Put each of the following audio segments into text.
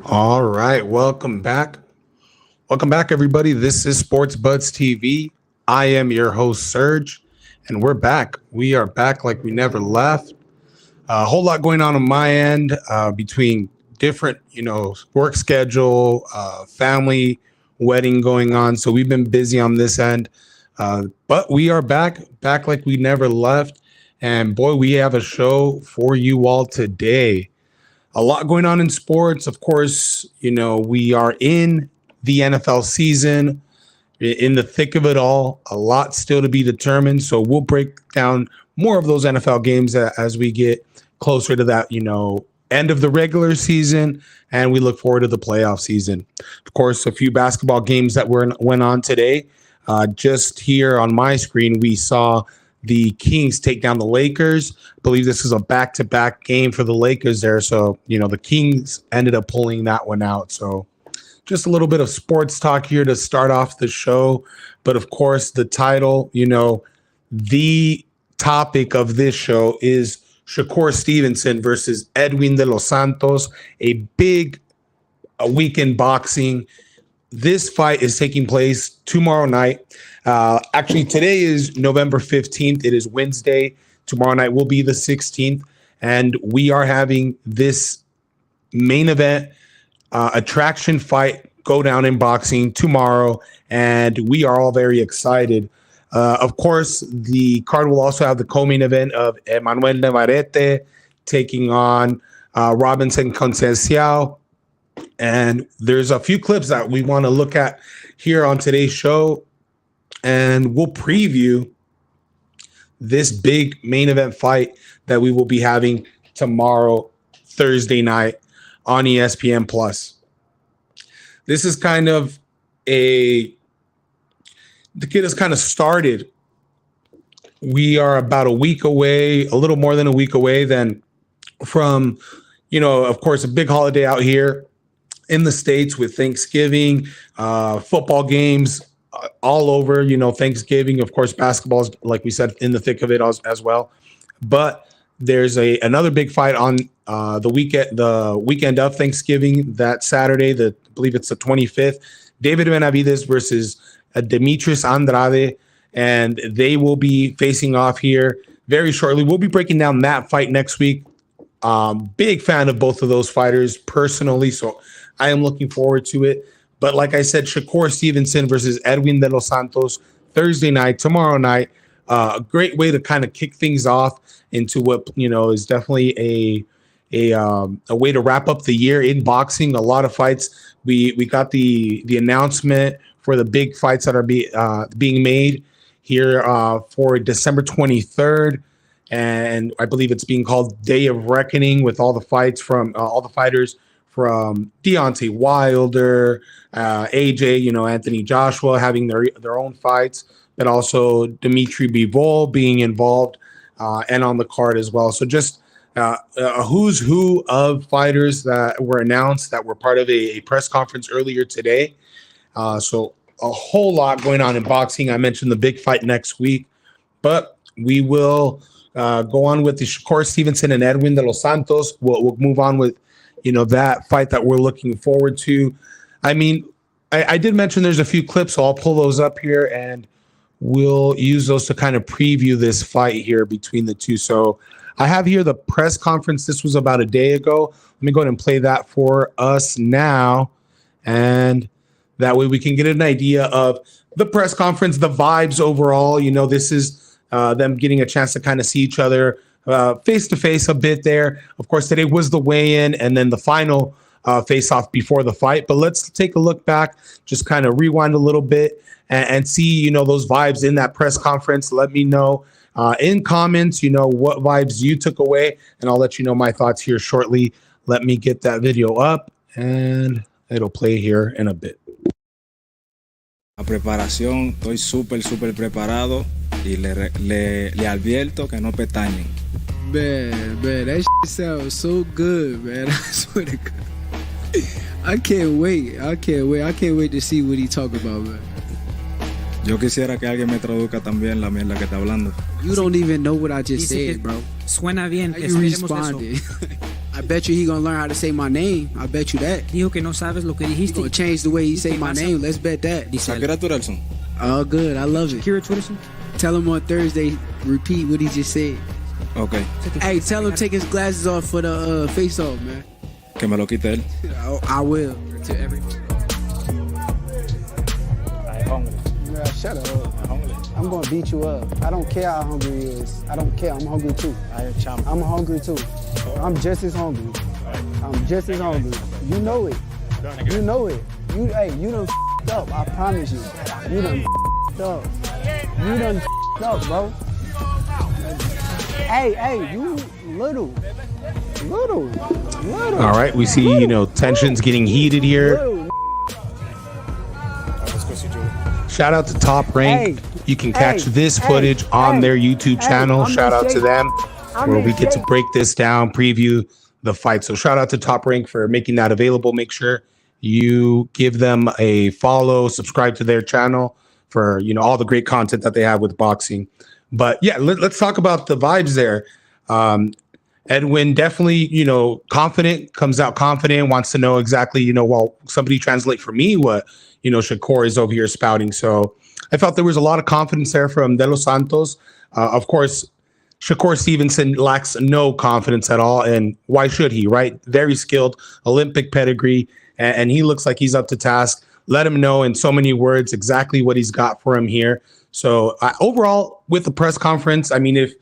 All right, welcome back. Welcome back, everybody. This is Sports Buds TV. I am your host, Serge, and we're back. We are back like we never left. A whole lot going on my end between different, work schedule, family, wedding going on. So we've been busy on this end, but we are back like we never left. And boy, we have a show for you all today. A lot going on in sports. Of course, we are in the NFL season, in the thick of it all. A lot still to be determined. So we'll break down more of those NFL games as we get closer to that, end of the regular season, and we look forward to the playoff season. Of course, a few basketball games that went on today. Just here on my screen, we saw the Kings take down the Lakers. I believe this is a back-to-back game for the Lakers there. So, the Kings ended up pulling that one out. So just a little bit of sports talk here to start off the show. But of course, the title, the topic of this show is Shakur Stevenson versus Edwin de los Santos, a big weekend boxing. This fight is taking place tomorrow night. Actually, today is November 15th. It is Wednesday. Tomorrow night will be the 16th. And we are having this main event attraction fight go down in boxing tomorrow. And we are all very excited. Of course, the card will also have the co-main event of Emmanuel Navarrete taking on Robinson Conceição. And there's a few clips that we want to look at here on today's show. And we'll preview this big main event fight that we will be having tomorrow, Thursday night on ESPN Plus. This is kind of the kid has kind of started. We are about a week away, a little more than a week away then from, of course, a big holiday out here in the States with Thanksgiving, football games all over, Thanksgiving, of course, basketball is, like we said, in the thick of it as well. But there's another big fight on the weekend of Thanksgiving, that Saturday, I believe it's the 25th, David Benavidez versus Demetrius Andrade, and they will be facing off here very shortly. We'll be breaking down that fight next week. Big fan of both of those fighters personally, so I am looking forward to it. But like I said, Shakur Stevenson versus Edwin de los Santos, Thursday night, tomorrow night. A great way to kind of kick things off into what, is definitely a way to wrap up the year in boxing. A lot of fights. We got the announcement for the big fights that are being made here for December 23rd. And I believe it's being called Day of Reckoning, with all the fights from all the fighters from Deontay Wilder, AJ, Anthony Joshua having their own fights, but also Dimitri Bivol being involved and on the card as well. So just a who's who of fighters that were announced that were part of a press conference earlier today. So a whole lot going on in boxing. I mentioned the big fight next week, but we will go on with the Shakur Stevenson and Edwin de los Santos. We'll move on with that fight that we're looking forward to. I mean, I did mention there's a few clips, so I'll pull those up here and we'll use those to kind of preview this fight here between the two. So I have here the press conference. This was about a day ago. Let me go ahead and play that for us now. And that way we can get an idea of the press conference, the vibes overall. This is them getting a chance to kind of see each other face-to-face a bit there. Of course, today was the weigh-in and then the final face-off before the fight. But let's take a look back, just kind of rewind a little bit and see, those vibes in that press conference. Let me know in comments, what vibes you took away, and I'll let you know my thoughts here shortly. Let me get that video up, and it'll play here in a bit. La preparación, estoy súper preparado y le advierto que no pestañen. Man, that shit sounds so good, man. I swear to God. I can't wait to see what he talk about, man. Yo quisiera que alguien me traduzca también la mierda que está hablando. You don't even know what I just said, bro. Suena bien. How you responded? I bet you he gonna learn how to say my name. I bet you that. Dijo que no sabes lo que He dijiste. gonna change the way he say my name. Let's bet that. Dice ¿A qué hora tú, Nelson? Oh, good. I love it. Shakira Twitterson. Tell him on Thursday, repeat what he just said. Ok, Hey, tell him take his glasses off for the face off, man. que me lo quite él. I will. To every. Yeah, shut up. I'm gonna beat you up. I don't care how hungry he is. I don't care. I'm hungry too. I'm hungry too. I'm just as hungry. I'm just as hungry. You know it. You know it. You done f***ed up. I promise you. You done f***ed up. You done f***ed up, bro. Hey, you little. All right, we see, tensions getting heated here. Little. Shout out to Top Rank. Hey, You can catch hey, this hey, footage on hey, their YouTube hey, channel. I'm Shout in out to shape. them I'm where in we get to shape. break this down, preview the fight. So shout out to Top Rank for making that available. Make sure you give them a follow, subscribe to their channel for, all the great content that they have with boxing. But yeah, let's talk about the vibes there. Edwin definitely, confident, comes out confident, wants to know exactly, well, somebody translate for me what, Shakur is over here spouting. So I felt there was a lot of confidence there from De Los Santos. Of course, Shakur Stevenson lacks no confidence at all. And why should he, right? Very skilled, Olympic pedigree, and he looks like he's up to task. Let him know in so many words exactly what he's got for him here. So overall, with the press conference, I mean, if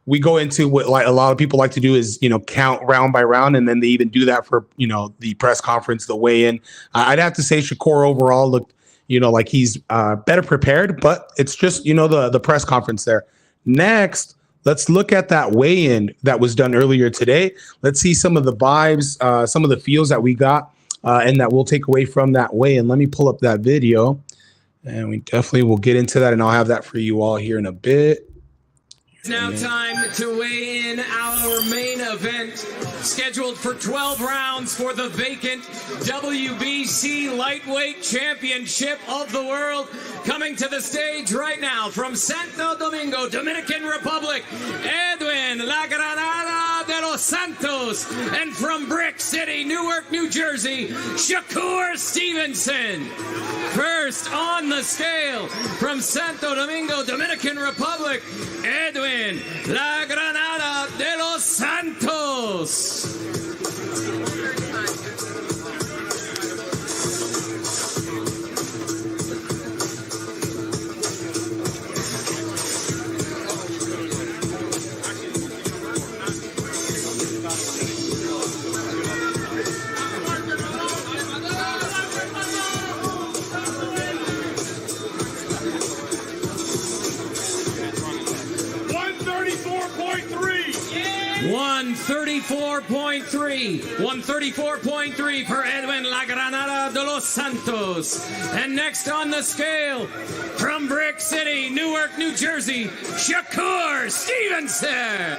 we go into what like a lot of people like to do is, count round by round, and then they even do that for, the press conference, the weigh-in. I'd have to say Shakur overall looked, like he's better prepared, but it's just, the press conference there. Next, let's look at that weigh-in that was done earlier today. Let's see some of the vibes, some of the feels that we got and that we'll take away from that weigh-in. Let me pull up that video, and we definitely will get into that, and I'll have that for you all here in a bit. It's now time to weigh in our main event, scheduled for 12 rounds for the vacant WBC Lightweight Championship of the World. Coming to the stage right now from Santo Domingo, Dominican Republic, Edwin La Granada de los Santos. And from Brick City, Newark, New Jersey, Shakur Stevenson. First on the scale from Santo Domingo, Dominican Republic, Edwin La Granada de los Santos. One 134.3 for Edwin La Granada de los Santos. And next on the scale, from Brick City, Newark, New Jersey, Shakur Stevenson.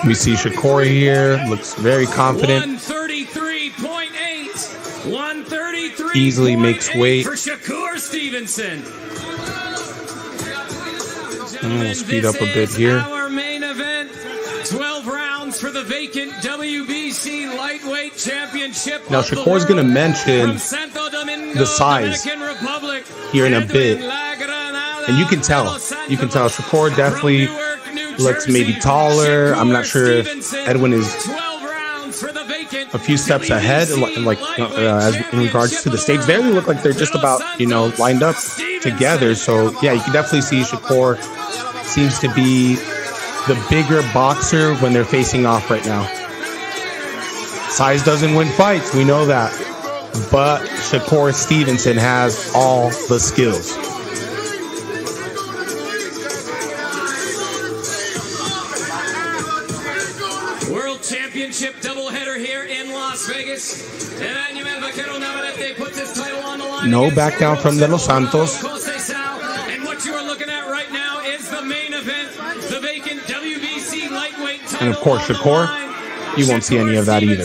We see Shakur here, looks very confident. 133.8. 133. Easily makes weight. For Shakur Stevenson. And we'll speed up a bit here. Our main event, 12 rounds for the vacant WBC Lightweight Championship. Now Shakur's going to mention the size here in a bit. And you can tell Shakur definitely looks maybe taller. I'm not sure if Edwin is a few steps ahead, as in regards to the stage. They look like they're just about, lined up together. So yeah, you can definitely see Shakur seems to be the bigger boxer when they're facing off right now. Size doesn't win fights, we know that. But Shakur Stevenson has all the skills. World Championship doubleheader here in Las Vegas. Emmanuel Vaquero Navarrete puts his title on the line. No back down from De Los Santos. And what you are looking at right now is the main event, the vacant WBC lightweight title. And of course, Shakur, you won't see any of that either.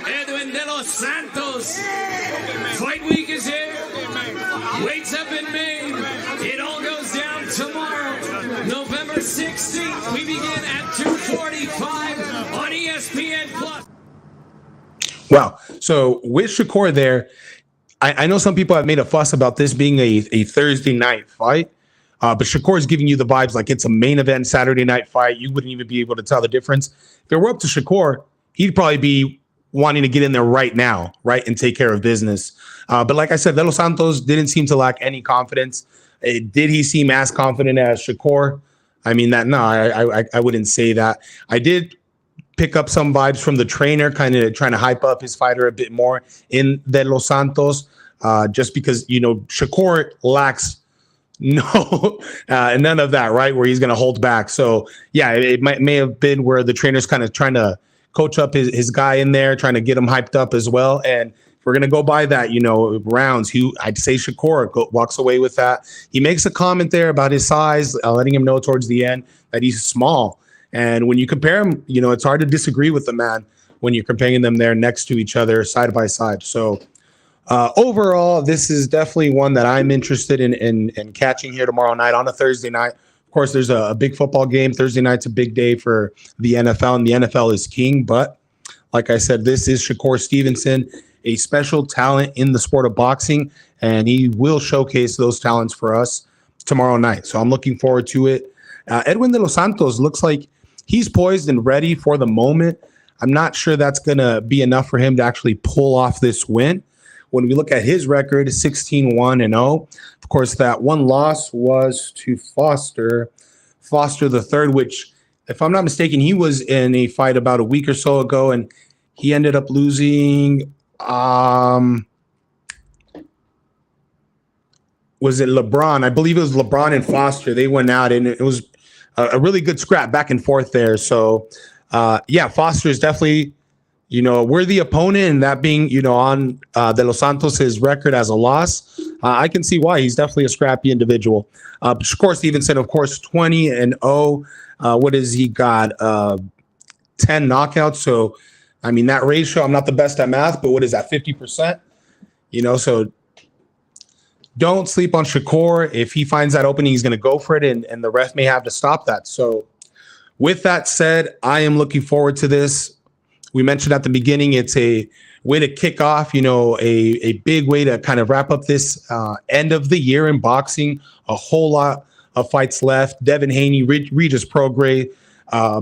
Edwin De Los Santos. Fight week is here. Weights have been made. 16th. We begin at 2:45 on ESPN Plus. Wow. So with Shakur there, I know some people have made a fuss about this being a Thursday night fight, but Shakur is giving you the vibes like it's a main event Saturday night fight. You wouldn't even be able to tell the difference. If it were up to Shakur, he'd probably be wanting to get in there right now, right, and take care of business. But like I said, De Los Santos didn't seem to lack any confidence. Did he seem as confident as Shakur? I mean, I wouldn't say that. I did pick up some vibes from the trainer, kind of trying to hype up his fighter a bit more in De Los Santos, just because, Shakur lacks none of that, right, where he's going to hold back. So, yeah, it may have been where the trainer's kind of trying to coach up his guy in there, trying to get him hyped up as well. And if we're going to go by that, rounds, I'd say Shakur walks away with that. He makes a comment there about his size, letting him know towards the end that he's small. And when you compare them, it's hard to disagree with the man when you're comparing them there next to each other, side by side. So overall, this is definitely one that I'm interested in catching here tomorrow night on a Thursday night. Of course, there's a big football game. Thursday night's a big day for the NFL, and the NFL is king. But like I said, this is Shakur Stevenson, a special talent in the sport of boxing, and he will showcase those talents for us tomorrow night. So I'm looking forward to it. Edwin de los Santos looks like he's poised and ready for the moment. I'm not sure that's going to be enough for him to actually pull off this win. When we look at his record, 16-1-0. Of course, that one loss was to Foster the third, which, if I'm not mistaken, he was in a fight about a week or so ago, and he ended up losing. Was it LeBron? I believe it was LeBron and Foster. They went out, and it was a really good scrap back and forth there. So, Foster is definitely, a worthy opponent, and that being, on De Los Santos' record as a loss, I can see why. He's definitely a scrappy individual. Shakur Stevenson, of course, 20-0. What has he got? 10 knockouts. So, I mean, that ratio, I'm not the best at math, but what is that, 50%? So don't sleep on Shakur. If he finds that opening, he's going to go for it, and the ref may have to stop that. So with that said, I am looking forward to this. We mentioned at the beginning, it's a way to kick off, a big way to kind of wrap up this end of the year in boxing. A whole lot of fights left. Devin Haney, Regis Prograis,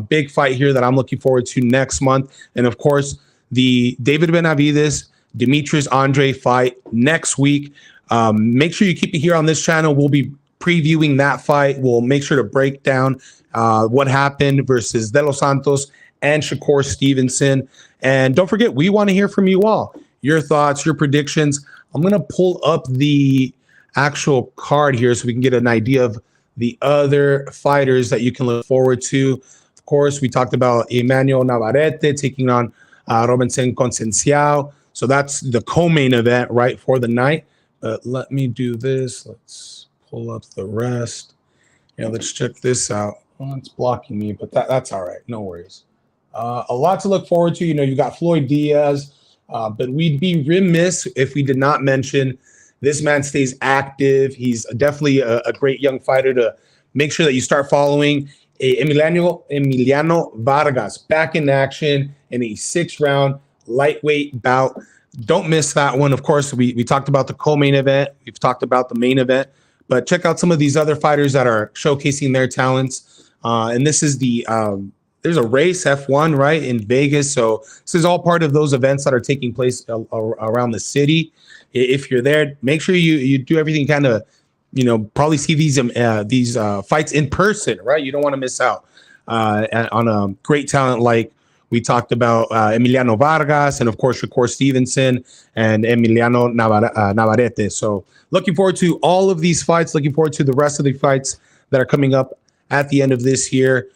big fight here that I'm looking forward to next month. And of course, the David Benavidez, Demetrius Andre fight next week. Make sure you keep it here on this channel. We'll be previewing that fight. We'll make sure to break down what happened versus De Los Santos and Shakur Stevenson. And don't forget, we want to hear from you all. Your thoughts, your predictions. I'm going to pull up the actual card here so we can get an idea of the other fighters that you can look forward to. Of course, we talked about Emmanuel Navarrete taking on Robinson Conceicao. So that's the co-main event, right, for the night. But let me do this. Let's pull up the rest. Let's check this out. Well, it's blocking me, but that's all right. No worries. A lot to look forward to. You got Floyd Diaz, but we'd be remiss if we did not mention this man stays active. He's definitely a great young fighter to make sure that you start following. Emiliano Vargas back in action in a 6-round lightweight bout. Don't miss that one. Of course, we talked about the co-main event. We've talked about the main event. But check out some of these other fighters that are showcasing their talents. And this is there's a race, F1, right, in Vegas. So this is all part of those events that are taking place around the city. If you're there, make sure you do everything kind of, probably see these fights in person, right? You don't want to miss out on a great talent like we talked about Emiliano Vargas and, of course, Shakur Stevenson and Emiliano Navarrete. So looking forward to all of these fights, looking forward to the rest of the fights that are coming up at the end of this year.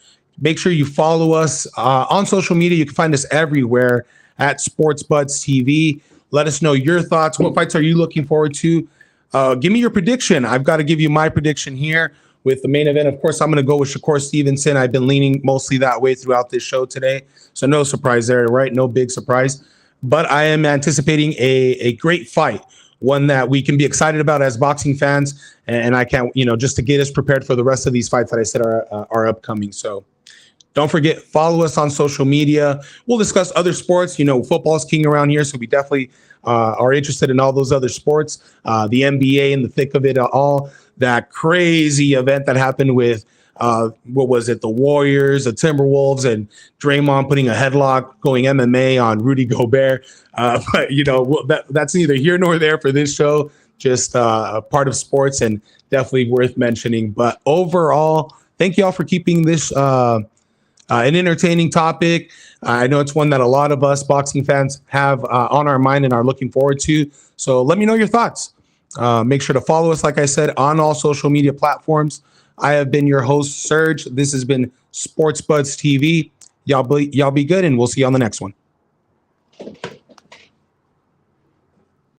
Make sure you follow us on social media. You can find us everywhere at Sports Buds TV. Let us know your thoughts. What fights are you looking forward to? Give me your prediction. I've got to give you my prediction here with the main event. Of course, I'm going to go with Shakur Stevenson. I've been leaning mostly that way throughout this show today. So no surprise there, right? No big surprise. But I am anticipating a great fight one that we can be excited about as boxing fans. And I can't, just to get us prepared for the rest of these fights that I said are upcoming. So don't forget, follow us on social media. We'll discuss other sports. Football's king around here, so we definitely are interested in all those other sports. The NBA in the thick of it all. That crazy event that happened with, what was it, the Warriors, the Timberwolves, and Draymond putting a headlock going MMA on Rudy Gobert. But, that's neither here nor there for this show, just a part of sports and definitely worth mentioning. But overall, thank you all for keeping this an entertaining topic. I know it's one that a lot of us boxing fans have on our mind and are looking forward to. So let me know your thoughts. Make sure to follow us, like I said, on all social media platforms. I have been your host, Serge. This has been Sports Buds TV. Y'all be good, and we'll see you on the next one.